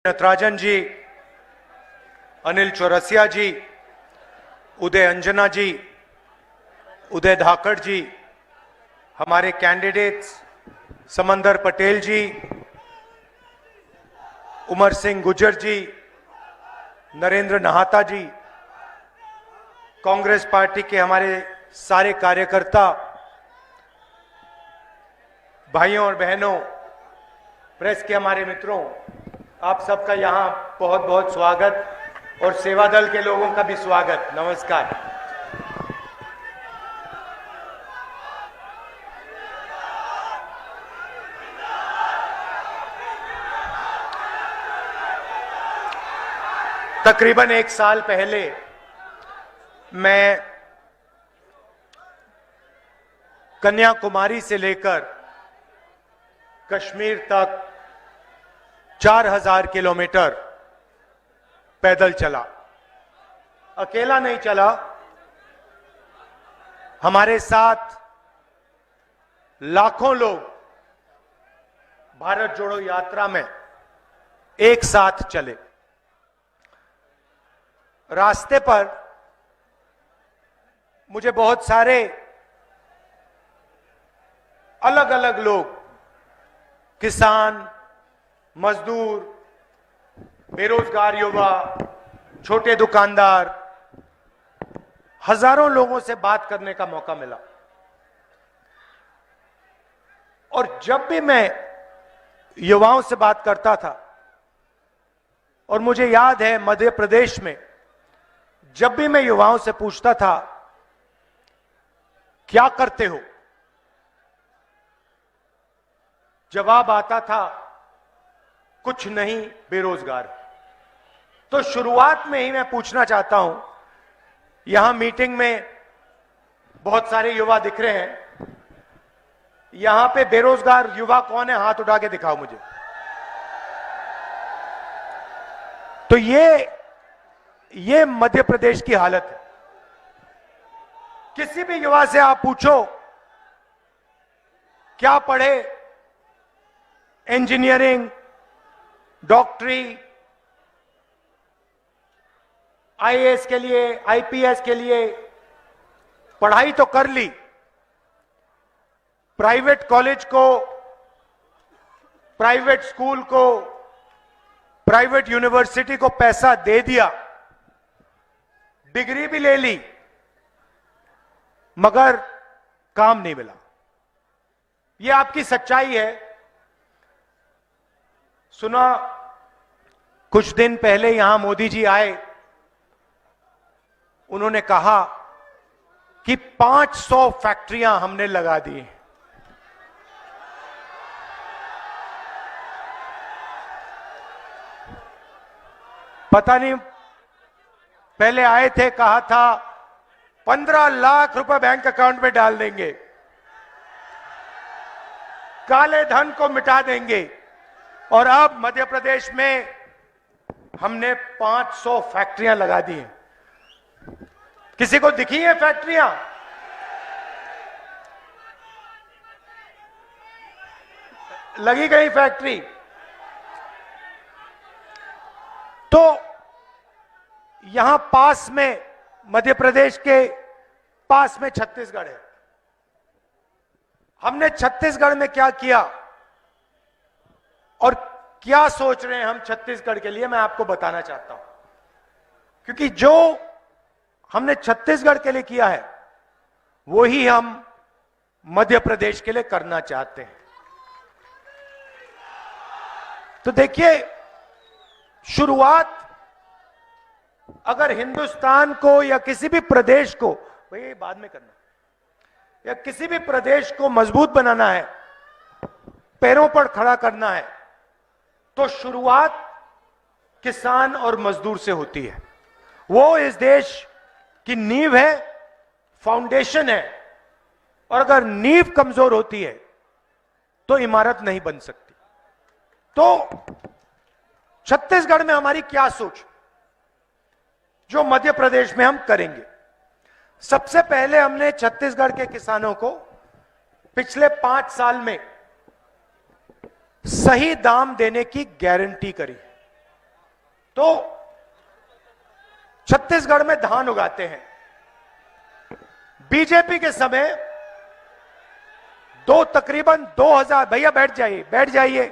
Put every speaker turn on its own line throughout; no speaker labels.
नटराजन जी, अनिल चौरसिया जी, उदय अंजना जी, उदय धाकड़ जी, हमारे कैंडिडेट्स समंदर पटेल जी, उमर सिंह गुज्जर जी, नरेंद्र नहाता जी, कांग्रेस पार्टी के हमारे सारे कार्यकर्ता, भाइयों और बहनों, प्रेस के हमारे मित्रों, आप सबका यहां बहुत बहुत स्वागत और सेवा दल के लोगों का भी स्वागत। नमस्कार। तकरीबन एक साल पहले मैं कन्याकुमारी से लेकर कश्मीर तक 4000 किलोमीटर पैदल चला। अकेला नहीं चला, हमारे साथ लाखों लोग भारत जोड़ो यात्रा में एक साथ चले। रास्ते पर मुझे बहुत सारे अलग अलग लोग, किसान, मजदूर, बेरोजगार युवा, छोटे दुकानदार, हजारों लोगों से बात करने का मौका मिला। और जब भी मैं युवाओं से बात करता था, और मुझे याद है मध्य प्रदेश में जब भी मैं युवाओं से पूछता था क्या करते हो, जवाब आता था कुछ नहीं, बेरोजगार। तो शुरुआत में ही मैं पूछना चाहता हूं, यहां मीटिंग में बहुत सारे युवा दिख रहे हैं, यहां पे बेरोजगार युवा कौन है? हाथ उठा के दिखाओ मुझे। तो ये मध्य प्रदेश की हालत है। किसी भी युवा से आप पूछो क्या पढ़े, इंजीनियरिंग, डॉक्टरी, आईएएस के लिए, आईपीएस के लिए पढ़ाई तो कर ली, प्राइवेट कॉलेज को, प्राइवेट स्कूल को, प्राइवेट यूनिवर्सिटी को पैसा दे दिया, डिग्री भी ले ली, मगर काम नहीं मिला। यह आपकी सच्चाई है। सुना कुछ दिन पहले यहां मोदी जी आए, उन्होंने कहा कि 500 फैक्ट्रियां हमने लगा दी। पता नहीं, पहले आए थे कहा था 15 लाख रुपए बैंक अकाउंट में डाल देंगे, काले धन को मिटा देंगे, और अब मध्य प्रदेश में हमने 500 फैक्ट्रियां लगा दी हैं। किसी को दिखी है फैक्ट्रियां? लगी गई फैक्ट्री। तो यहां पास में, मध्य प्रदेश के पास में छत्तीसगढ़ है। हमने छत्तीसगढ़ में क्या किया और क्या सोच रहे हैं हम छत्तीसगढ़ के लिए, मैं आपको बताना चाहता हूं। क्योंकि जो हमने छत्तीसगढ़ के लिए किया है वो ही हम मध्य प्रदेश के लिए करना चाहते हैं। तो देखिए, शुरुआत अगर हिंदुस्तान को या किसी भी प्रदेश को, भाई बाद में करना, या किसी भी प्रदेश को मजबूत बनाना है, पैरों पर खड़ा करना है, तो शुरुआत किसान और मजदूर से होती है। वो इस देश की नींव है, फाउंडेशन है, और अगर नींव कमजोर होती है तो इमारत नहीं बन सकती। तो छत्तीसगढ़ में हमारी क्या सोच, जो मध्य प्रदेश में हम करेंगे। सबसे पहले हमने छत्तीसगढ़ के किसानों को पिछले 5 साल में सही दाम देने की गारंटी करी। तो छत्तीसगढ़ में धान उगाते हैं। बीजेपी के समय तकरीबन 2000, भैया बैठ जाइए।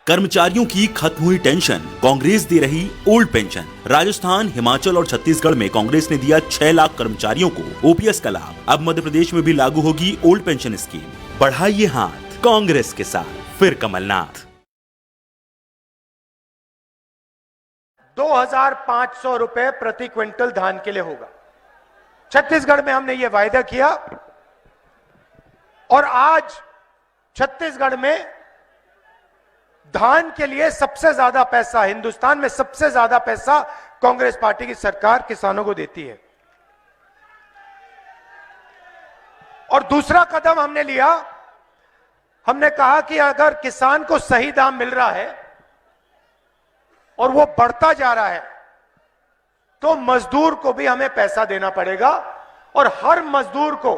कर्मचारियों की खत्म हुई टेंशन, कांग्रेस दे रही ओल्ड पेंशन। राजस्थान, हिमाचल और छत्तीसगढ़ में कांग्रेस ने दिया 6 लाख कर्मचारियों को ओपीएस का लाभ। अब मध्य प्रदेश में भी लागू होगी ओल्ड पेंशन स्कीम। बढ़ाइए हाथ कांग्रेस के साथ, फिर कमलनाथ।
2500 रुपए प्रति क्विंटल धान के लिए होगा। छत्तीसगढ़ में हमने ये वायदा किया और आज छत्तीसगढ़ में धान के लिए सबसे ज्यादा पैसा, हिंदुस्तान में सबसे ज्यादा पैसा कांग्रेस पार्टी की सरकार किसानों को देती है। और दूसरा कदम हमने लिया, हमने कहा कि अगर किसान को सही दाम मिल रहा है और वो बढ़ता जा रहा है तो मजदूर को भी हमें पैसा देना पड़ेगा और हर मजदूर को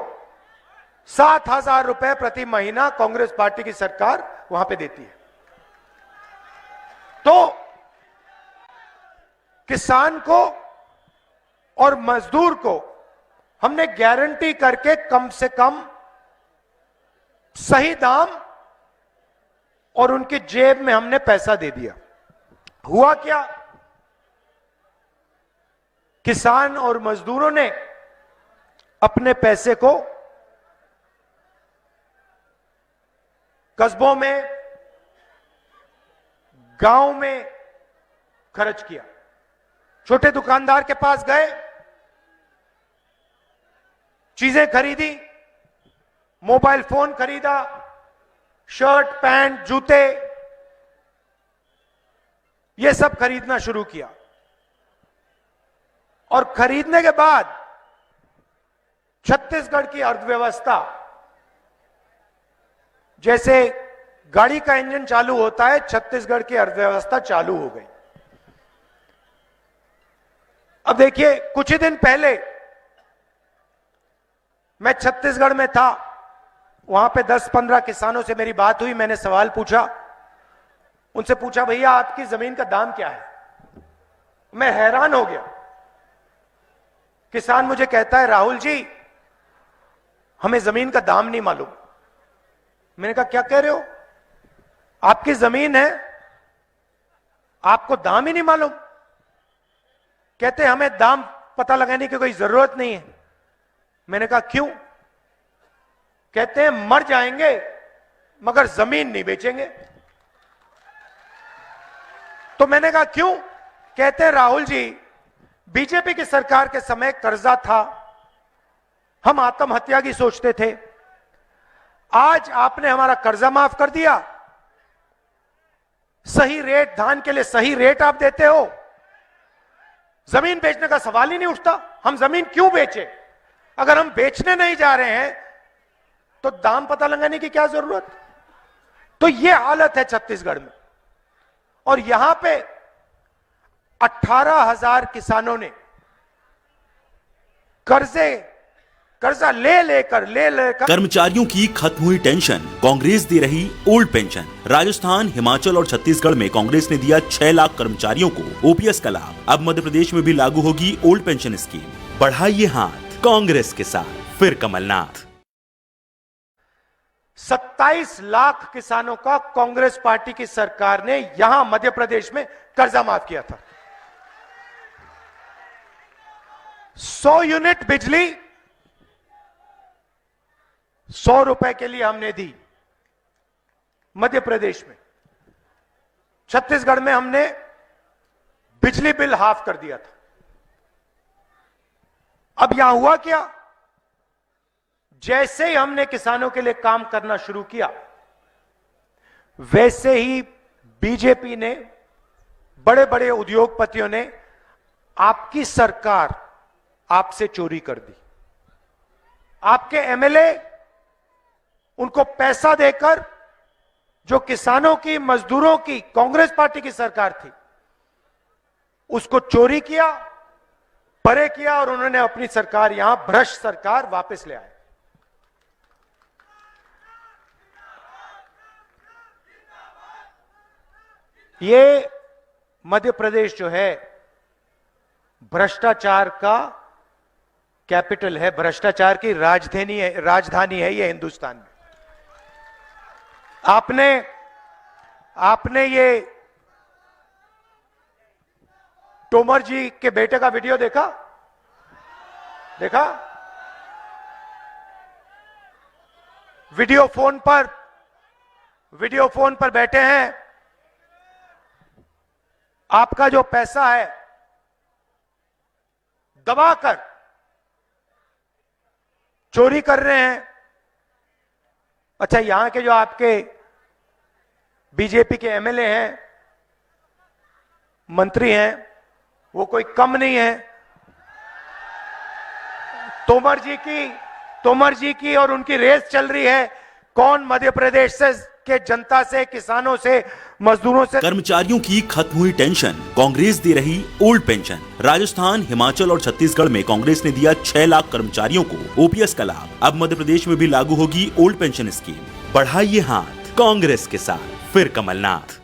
7,000 रुपए प्रति महीना कांग्रेस पार्टी की सरकार वहां पे देती है। तो किसान को और मजदूर को हमने गारंटी करके कम से कम सही दाम और उनकी जेब में हमने पैसा दे दिया। हुआ क्या, किसान और मजदूरों ने अपने पैसे को कस्बों में, गांव में खर्च किया। छोटे दुकानदार के पास गए, चीजें खरीदी, मोबाइल फोन खरीदा, शर्ट, पैंट, जूते, ये सब खरीदना शुरू किया। और खरीदने के बाद छत्तीसगढ़ की अर्थव्यवस्था, जैसे गाड़ी का इंजन चालू होता है, छत्तीसगढ़ की अर्थव्यवस्था चालू हो गई। अब देखिए, कुछ ही दिन पहले मैं छत्तीसगढ़ में था, वहां पे 10-15 किसानों से मेरी बात हुई। मैंने सवाल पूछा, उनसे पूछा, भैया आपकी जमीन का दाम क्या है? मैं हैरान हो गया। किसान मुझे कहता है, राहुल जी हमें जमीन का दाम नहीं मालूम। मैंने कहा, क्या कह रहे हो? आपकी जमीन है, आपको दाम ही नहीं मालूम? कहते हमें दाम पता लगाने की कोई जरूरत नहीं है। मैंने कहा, क्यों? कहते हैं मर जाएंगे मगर जमीन नहीं बेचेंगे। तो मैंने कहा, क्यों? कहते हैं, राहुल जी बीजेपी की सरकार के समय कर्जा था, हम आत्महत्या की सोचते थे। आज आपने हमारा कर्जा माफ कर दिया, सही रेट, धान के लिए सही रेट आप देते हो, जमीन बेचने का सवाल ही नहीं उठता। हम जमीन क्यों बेचे? अगर हम बेचने नहीं जा रहे हैं तो दाम पता लगाने की क्या जरूरत? तो यह हालत है छत्तीसगढ़ में। और यहां पे 18,000 किसानों ने कर्जा ले लेकर
कर्मचारियों की खत्म हुई टेंशन, कांग्रेस दे रही ओल्ड पेंशन। राजस्थान, हिमाचल और छत्तीसगढ़ में कांग्रेस ने दिया 6 लाख कर्मचारियों को ओपीएस का लाभ। अब मध्य प्रदेश में भी लागू होगी ओल्ड पेंशन स्कीम। बढ़ाइए हाथ कांग्रेस के साथ, फिर कमलनाथ।
27 लाख किसानों का कांग्रेस पार्टी की सरकार ने यहां मध्य प्रदेश में कर्जा माफ किया था। 100 यूनिट बिजली 100 रुपए के लिए हमने दी मध्य प्रदेश में। छत्तीसगढ़ में हमने बिजली बिल हाफ कर दिया था। अब यहां हुआ क्या, जैसे ही हमने किसानों के लिए काम करना शुरू किया, वैसे ही बीजेपी ने, बड़े बड़े उद्योगपतियों ने आपकी सरकार आपसे चोरी कर दी। आपके एमएलए उनको पैसा देकर, जो किसानों की, मजदूरों की कांग्रेस पार्टी की सरकार थी, उसको चोरी किया, परे किया और उन्होंने अपनी सरकार, यहां भ्रष्ट सरकार वापस ले आए। मध्य प्रदेश जो है भ्रष्टाचार का कैपिटल है, भ्रष्टाचार की राजधानी है ये हिंदुस्तान में। आपने ये तोमर जी के बेटे का वीडियो देखा? वीडियो फोन पर बैठे हैं, आपका जो पैसा है दबाकर चोरी कर रहे हैं। अच्छा, यहां के जो आपके बीजेपी के एमएलए हैं, मंत्री हैं, वो कोई कम नहीं है। तोमर जी की और उनकी रेस चल रही है, कौन मध्य प्रदेश से के जनता से, किसानों से, मजदूरों से।
कर्मचारियों की खत्म हुई टेंशन, कांग्रेस दे रही ओल्ड पेंशन। राजस्थान, हिमाचल और छत्तीसगढ़ में कांग्रेस ने दिया 6 लाख कर्मचारियों को ओपीएस का लाभ। अब मध्य प्रदेश में भी लागू होगी ओल्ड पेंशन स्कीम। बढ़ाइए हाथ कांग्रेस के साथ, फिर कमलनाथ।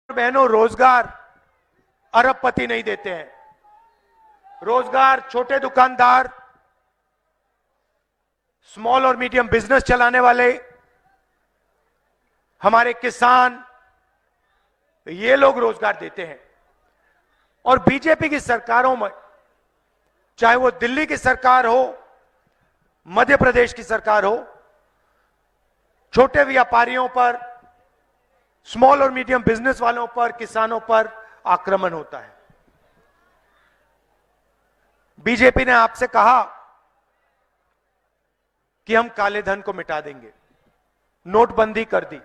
बहनों, रोजगार अरबपति नहीं देते हैं। रोजगार छोटे दुकानदार, स्मॉल और मीडियम बिजनेस चलाने वाले, हमारे किसान, ये लोग रोजगार देते हैं। और बीजेपी की सरकारों में, चाहे वो दिल्ली की सरकार हो, मध्य प्रदेश की सरकार हो, छोटे व्यापारियों पर, स्मॉल और मीडियम बिजनेस वालों पर, किसानों पर आक्रमण होता है। बीजेपी ने आपसे कहा कि हम काले धन को मिटा देंगे, नोटबंदी कर दी।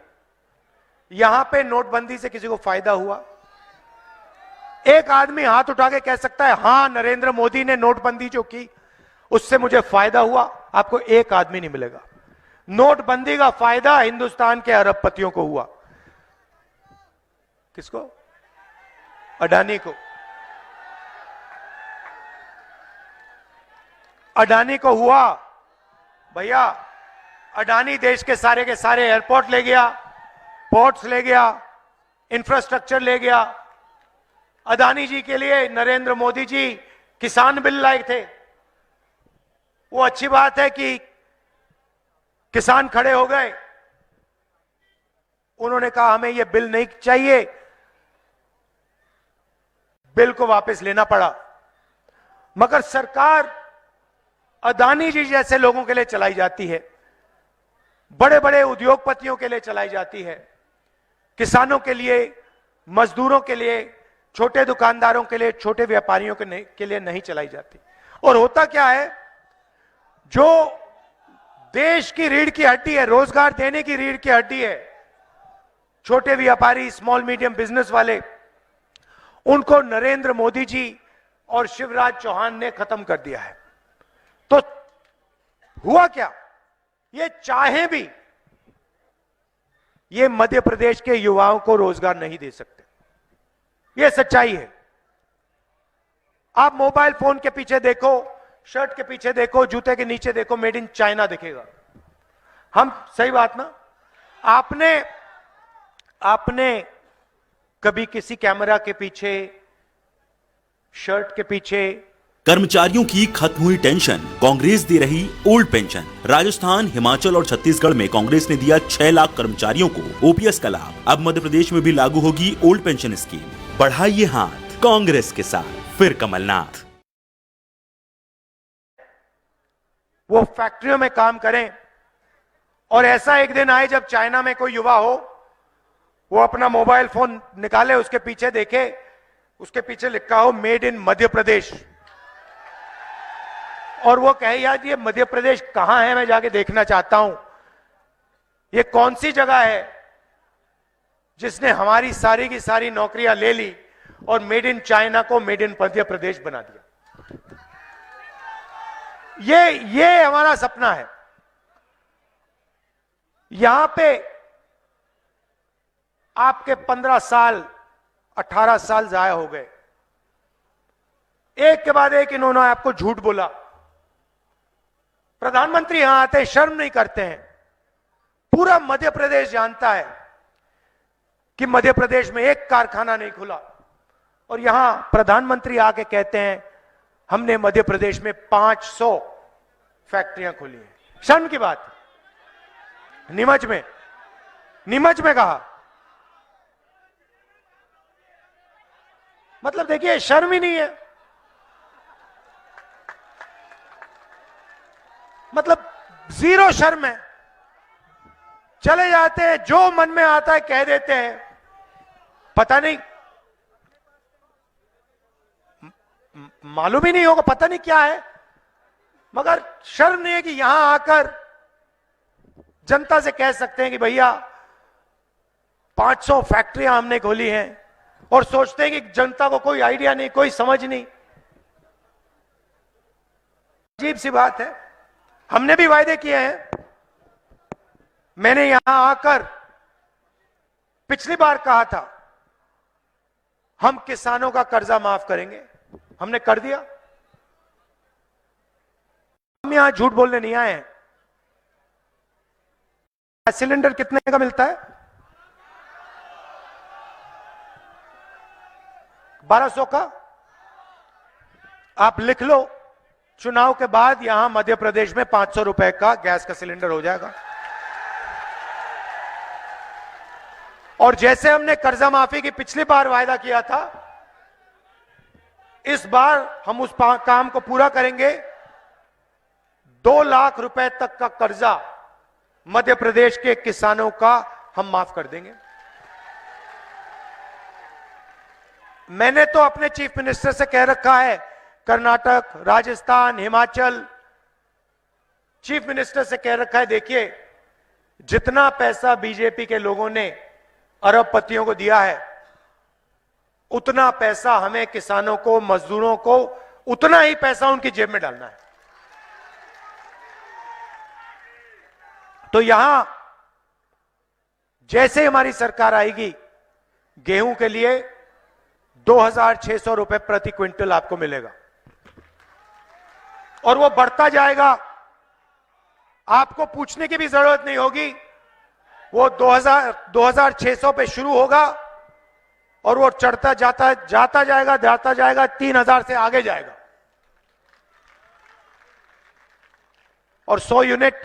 यहां पे नोटबंदी से किसी को फायदा हुआ? एक आदमी हाथ उठा के कह सकता है हां, नरेंद्र मोदी ने नोटबंदी जो की उससे मुझे फायदा हुआ? आपको एक आदमी नहीं मिलेगा। नोटबंदी का फायदा हिंदुस्तान के अरबपतियों को हुआ। किसको? अडानी को। अडानी को हुआ। भैया, अडानी देश के सारे एयरपोर्ट ले गया, पोर्ट्स ले गया, इंफ्रास्ट्रक्चर ले गया। अडानी जी के लिए नरेंद्र मोदी जी किसान बिल लाए थे। वो अच्छी बात है कि किसान खड़े हो गए, उन्होंने कहा हमें यह बिल नहीं चाहिए, बिल को वापस लेना पड़ा। मगर सरकार अडानी जी जैसे लोगों के लिए चलाई जाती है, बड़े बड़े उद्योगपतियों के लिए चलाई जाती है, किसानों के लिए, मजदूरों के लिए, छोटे दुकानदारों के लिए, छोटे व्यापारियों के लिए नहीं चलाई जाती। और होता क्या है, जो देश की रीढ़ की हड्डी है, रोजगार देने की रीढ़ की हड्डी है, छोटे व्यापारी, स्मॉल मीडियम बिजनेस वाले, उनको नरेंद्र मोदी जी और शिवराज चौहान ने खत्म कर दिया है। तो हुआ क्या, ये चाहे भी ये मध्य प्रदेश के युवाओं को रोजगार नहीं दे सकते। ये सच्चाई है। आप मोबाइल फोन के पीछे देखो, शर्ट के पीछे देखो, जूते के नीचे देखो, मेड इन चाइना दिखेगा। हम सही बात ना? आपने कभी किसी कैमरा के पीछे, शर्ट के पीछे?
कर्मचारियों की खत्म हुई टेंशन, कांग्रेस दे रही ओल्ड पेंशन। राजस्थान, हिमाचल और छत्तीसगढ़ में कांग्रेस ने दिया 6 लाख कर्मचारियों को ओपीएस का लाभ। अब मध्य प्रदेश में भी लागू होगी ओल्ड पेंशन स्कीम। बढ़ाइए हाथ कांग्रेस के साथ, फिर कमलनाथ।
वो फैक्ट्रियों में काम करें और ऐसा एक दिन आए जब चाइना में कोई युवा हो, वो अपना मोबाइल फोन निकाले, उसके पीछे देखे, उसके पीछे लिखा हो मेड इन मध्य प्रदेश, और वो कहे यार ये मध्य प्रदेश कहां है, मैं जाके देखना चाहता हूं, ये कौन सी जगह है जिसने हमारी सारी की सारी नौकरियां ले ली और मेड इन चाइना को मेड इन मध्य प्रदेश बना दिया। ये हमारा सपना है। यहां पे आपके 15 साल 18 साल जाया हो गए, एक के बाद एक इन्होंने आपको झूठ बोला। प्रधानमंत्री यहां आते शर्म नहीं करते हैं। पूरा मध्य प्रदेश जानता है कि मध्य प्रदेश में एक कारखाना नहीं खुला, और यहां प्रधानमंत्री आके कहते हैं हमने मध्य प्रदेश में 500 फैक्ट्रियां खोली हैं। शर्म की बात। नीमच में कहा, मतलब देखिए शर्म ही नहीं है। मतलब जीरो शर्म है। चले जाते हैं, जो मन में आता है कह देते हैं। पता नहीं, मालूम ही नहीं होगा, पता नहीं क्या है, मगर शर्म नहीं है कि यहां आकर जनता से कह सकते हैं कि भैया 500 फैक्ट्रियां हमने खोली हैं, और सोचते हैं कि जनता को कोई आइडिया नहीं, कोई समझ नहीं। अजीब सी बात है। हमने भी वायदे किए हैं। मैंने यहां आकर पिछली बार कहा था हम किसानों का कर्जा माफ करेंगे, हमने कर दिया। हम यहां झूठ बोलने नहीं आए हैं। सिलेंडर कितने का मिलता है? 1200 का। आप लिख लो, चुनाव के बाद यहां मध्य प्रदेश में 500 रुपए का गैस का सिलेंडर हो जाएगा। और जैसे हमने कर्जा माफी की पिछली बार वायदा किया था, इस बार हम उस काम को पूरा करेंगे। 2 लाख रुपए तक का कर्जा मध्य प्रदेश के किसानों का हम माफ कर देंगे। मैंने तो अपने चीफ मिनिस्टर से कह रखा है, कर्नाटक, राजस्थान, हिमाचल, चीफ मिनिस्टर से कह रखा है, देखिए जितना पैसा बीजेपी के लोगों ने अरबपतियों को दिया है, उतना पैसा हमें किसानों को, मजदूरों को, उतना ही पैसा उनकी जेब में डालना है। तो यहां जैसे हमारी सरकार आएगी, गेहूं के लिए 2600 रुपए प्रति क्विंटल आपको मिलेगा, और वो बढ़ता जाएगा। आपको पूछने की भी जरूरत नहीं होगी। वो 2600 पे शुरू होगा और वो चढ़ता जाता जाएगा 3000 से आगे जाएगा। और 100 यूनिट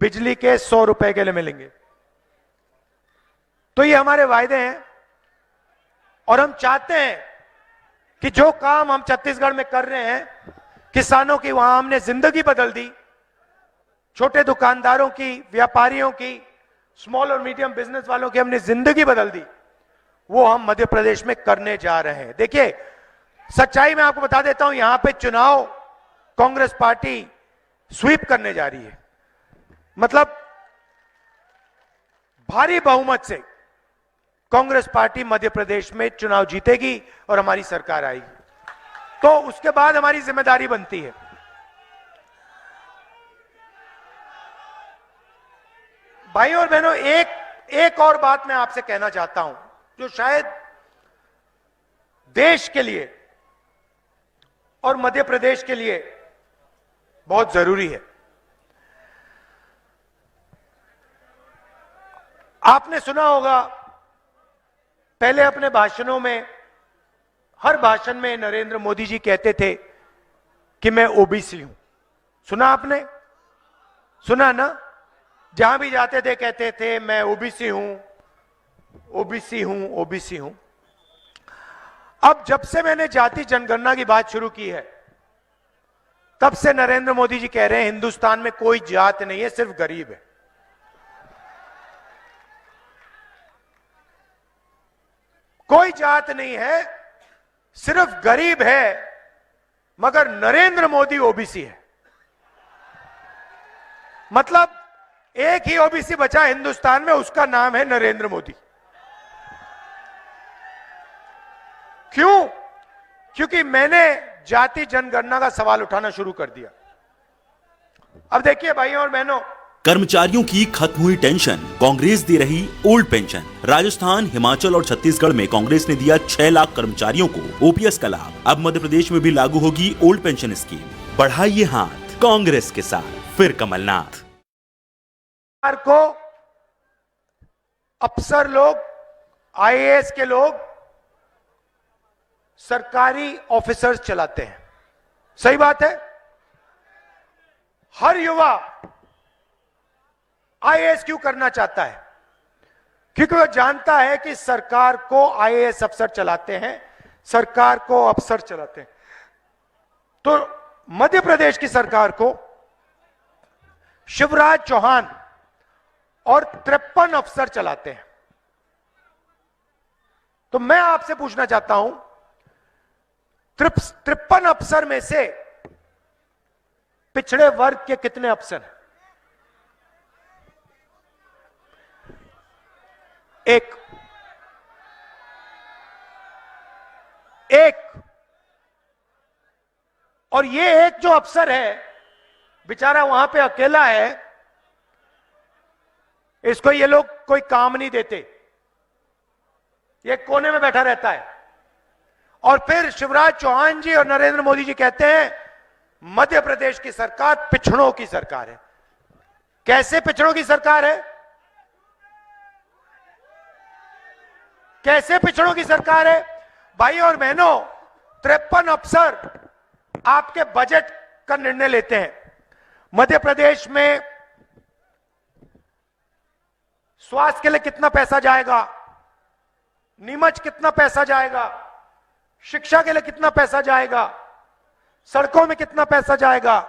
बिजली के 100 रुपए के लिए मिलेंगे। तो ये हमारे वायदे हैं, और हम चाहते हैं कि जो काम हम छत्तीसगढ़ में कर रहे हैं, किसानों की वहां हमने जिंदगी बदल दी, छोटे दुकानदारों की, व्यापारियों की, स्मॉल और मीडियम बिजनेस वालों की हमने जिंदगी बदल दी, वो हम मध्य प्रदेश में करने जा रहे हैं। देखिए सच्चाई मैं आपको बता देता हूं, यहां पे चुनाव कांग्रेस पार्टी स्वीप करने जा रही है। मतलब भारी बहुमत से कांग्रेस पार्टी मध्य प्रदेश में चुनाव जीतेगी और हमारी सरकार आएगी। तो उसके बाद हमारी जिम्मेदारी बनती है। भाइयों और बहनों, एक और बात मैं आपसे कहना चाहता हूं, जो शायद देश के लिए और मध्य प्रदेश के लिए बहुत जरूरी है। आपने सुना होगा, पहले अपने भाषणों में, हर भाषण में नरेंद्र मोदी जी कहते थे कि मैं ओबीसी हूं। सुना आपने? सुना ना? जहां भी जाते थे कहते थे मैं ओबीसी हूं, ओबीसी हूं, ओबीसी हूं। अब जब से मैंने जाति जनगणना की बात शुरू की है, तब से नरेंद्र मोदी जी कह रहे हैं हिंदुस्तान में कोई जात नहीं है, सिर्फ गरीब है। कोई जात नहीं है, सिर्फ गरीब है, मगर नरेंद्र मोदी ओबीसी है। मतलब एक ही ओबीसी बचा हिंदुस्तान में, उसका नाम है नरेंद्र मोदी। क्यों? क्योंकि मैंने जाति जनगणना का सवाल उठाना शुरू कर दिया। अब देखिए भाइयों और बहनों,
कर्मचारियों की खत्म हुई टेंशन, कांग्रेस दे रही ओल्ड पेंशन। राजस्थान, हिमाचल और छत्तीसगढ़ में कांग्रेस ने दिया 6 लाख कर्मचारियों को ओपीएस का लाभ। अब मध्य प्रदेश में भी लागू होगी ओल्ड पेंशन स्कीम। बढ़ाइए हाथ कांग्रेस के साथ, फिर कमलनाथ।
को अफसर लोग, आईएएस के लोग सरकारी ऑफिसर्स चलाते हैं। सही बात है। हर युवा आईएएस क्यों करना चाहता है? क्योंकि वह जानता है कि सरकार को आईएएस अफसर चलाते हैं, सरकार को अफसर चलाते हैं। तो मध्य प्रदेश की सरकार को शिवराज चौहान और 53 अफसर चलाते हैं। तो मैं आपसे पूछना चाहता हूं, 53 अफसर में से पिछड़े वर्ग के कितने अफसर हैं? एक। और ये एक जो अफसर है बेचारा वहां पे अकेला है, इसको ये लोग कोई काम नहीं देते, ये कोने में बैठा रहता है। और फिर शिवराज चौहान जी और नरेंद्र मोदी जी कहते हैं मध्य प्रदेश की सरकार पिछड़ों की सरकार है। कैसे पिछड़ों की सरकार है? कैसे पिछड़ों की सरकार है? भाई और बहनों, 53 अफसर आपके बजट का निर्णय लेते हैं। मध्य प्रदेश में स्वास्थ्य के लिए कितना पैसा जाएगा, नीमच कितना पैसा जाएगा, शिक्षा के लिए कितना पैसा जाएगा, सड़कों में कितना पैसा जाएगा,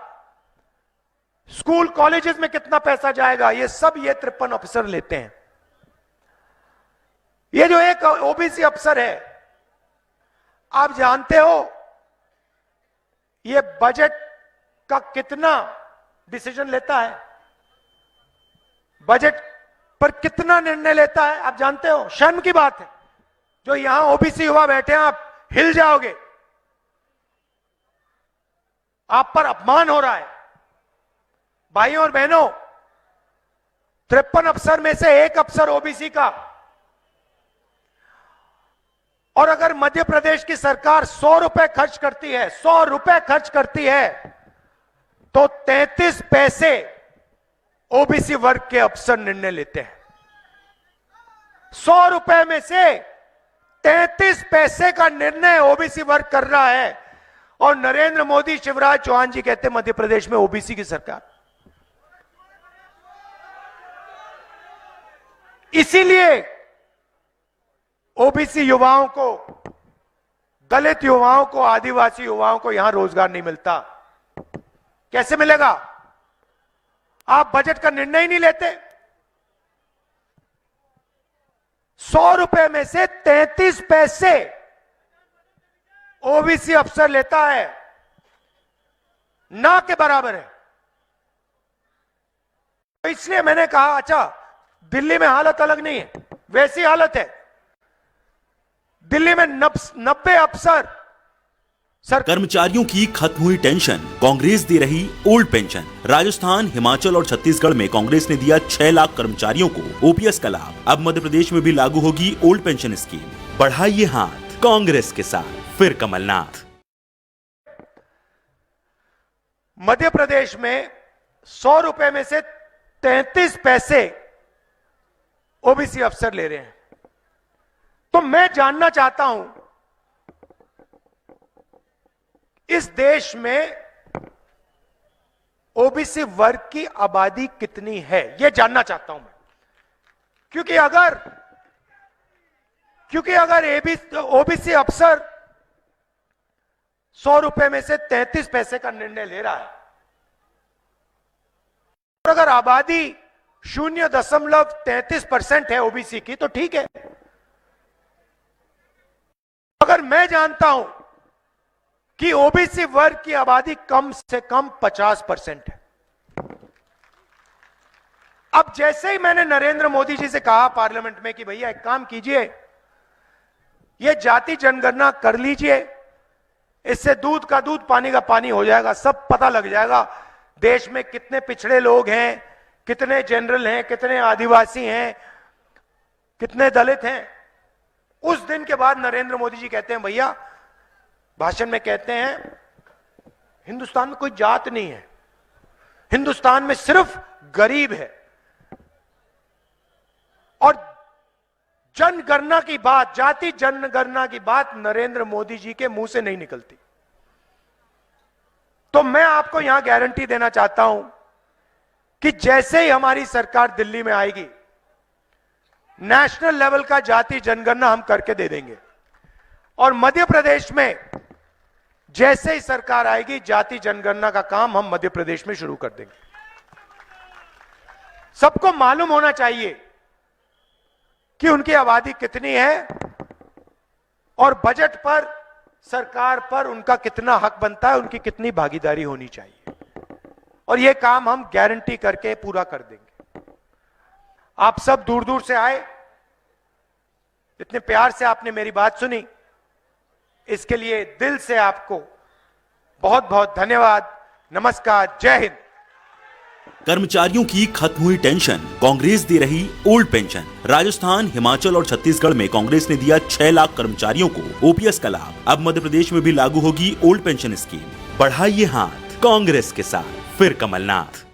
स्कूल कॉलेजेस में कितना पैसा जाएगा, ये सब ये 53 अफसर लेते हैं। ये जो एक ओबीसी अफसर है, आप जानते हो ये बजट का कितना डिसीजन लेता है? बजट पर कितना निर्णय लेता है आप जानते हो? शर्म की बात है। जो यहां ओबीसी युवा बैठे हैं, आप हिल जाओगे, आप पर अपमान हो रहा है। भाइयों और बहनों, 53 अफसर में से एक अफसर ओबीसी का। और अगर मध्य प्रदेश की सरकार 100 रुपए खर्च करती है, 100 रुपए खर्च करती है, तो 33 पैसे ओबीसी वर्ग के अफसर निर्णय लेते हैं। 100 रुपए में से 33 पैसे का निर्णय ओबीसी वर्ग कर रहा है। और नरेंद्र मोदी, शिवराज चौहान जी कहते हैं मध्य प्रदेश में ओबीसी की सरकार। इसीलिए ओबीसी युवाओं को, दलित युवाओं को, आदिवासी युवाओं को यहां रोजगार नहीं मिलता। कैसे मिलेगा? आप बजट का निर्णय ही नहीं लेते। 100 रुपए में से 33 पैसे ओबीसी अफसर लेता है, ना के बराबर है। तो इसलिए मैंने कहा, अच्छा दिल्ली में हालत अलग नहीं है, वैसी हालत है। दिल्ली में 90 अफसर
कर्मचारियों की खत्म हुई टेंशन, कांग्रेस दे रही ओल्ड पेंशन। राजस्थान, हिमाचल और छत्तीसगढ़ में कांग्रेस ने दिया 6 लाख कर्मचारियों को ओपीएस का लाभ। अब मध्य प्रदेश में भी लागू होगी ओल्ड पेंशन स्कीम। बढ़ाइए हाथ कांग्रेस के साथ, फिर कमलनाथ।
मध्य प्रदेश में 100 रुपए में से 33 पैसे ओबीसी अफसर ले रहे हैं। तो मैं जानना चाहता हूं, इस देश में ओबीसी वर्ग की आबादी कितनी है, यह जानना चाहता हूं मैं। क्योंकि अगर ओबीसी अफसर 100 रुपए में से 33 पैसे का निर्णय ले रहा है, और अगर आबादी 0.33% है ओबीसी की, तो ठीक है। अगर मैं जानता हूं कि ओबीसी वर्ग की आबादी कम से कम 50% है। अब जैसे ही मैंने नरेंद्र मोदी जी से कहा पार्लियामेंट में कि भैया एक काम कीजिए, ये जाति जनगणना कर लीजिए, इससे दूध का दूध पानी का पानी हो जाएगा, सब पता लग जाएगा देश में कितने पिछड़े लोग हैं, कितने जनरल हैं, कितने आदिवासी हैं, कितने दलित हैं। उस दिन के बाद नरेंद्र मोदी जी कहते हैं, भैया भाषण में कहते हैं हिंदुस्तान में कोई जात नहीं है, हिंदुस्तान में सिर्फ गरीब है। और जनगणना की बात, जाति जनगणना की बात नरेंद्र मोदी जी के मुंह से नहीं निकलती। तो मैं आपको यहां गारंटी देना चाहता हूं कि जैसे ही हमारी सरकार दिल्ली में आएगी, नेशनल लेवल का जाति जनगणना हम करके दे देंगे। और मध्य प्रदेश में जैसे ही सरकार आएगी, जाति जनगणना का काम हम मध्य प्रदेश में शुरू कर देंगे। सबको मालूम होना चाहिए कि उनकी आबादी कितनी है और बजट पर, सरकार पर उनका कितना हक बनता है, उनकी कितनी भागीदारी होनी चाहिए। और यह काम हम गारंटी करके पूरा कर देंगे। आप सब दूर दूर से आए, इतने प्यार से आपने मेरी बात सुनी, इसके लिए दिल से आपको बहुत बहुत धन्यवाद। नमस्कार, जय हिंद।
कर्मचारियों की खत्म हुई टेंशन, कांग्रेस दे रही ओल्ड पेंशन। राजस्थान, हिमाचल और छत्तीसगढ़ में कांग्रेस ने दिया 6 लाख कर्मचारियों को ओपीएस का लाभ। अब मध्य प्रदेश में भी लागू होगी ओल्ड पेंशन स्कीम। बढ़ाइए हाथ कांग्रेस के साथ। फिर कमलनाथ।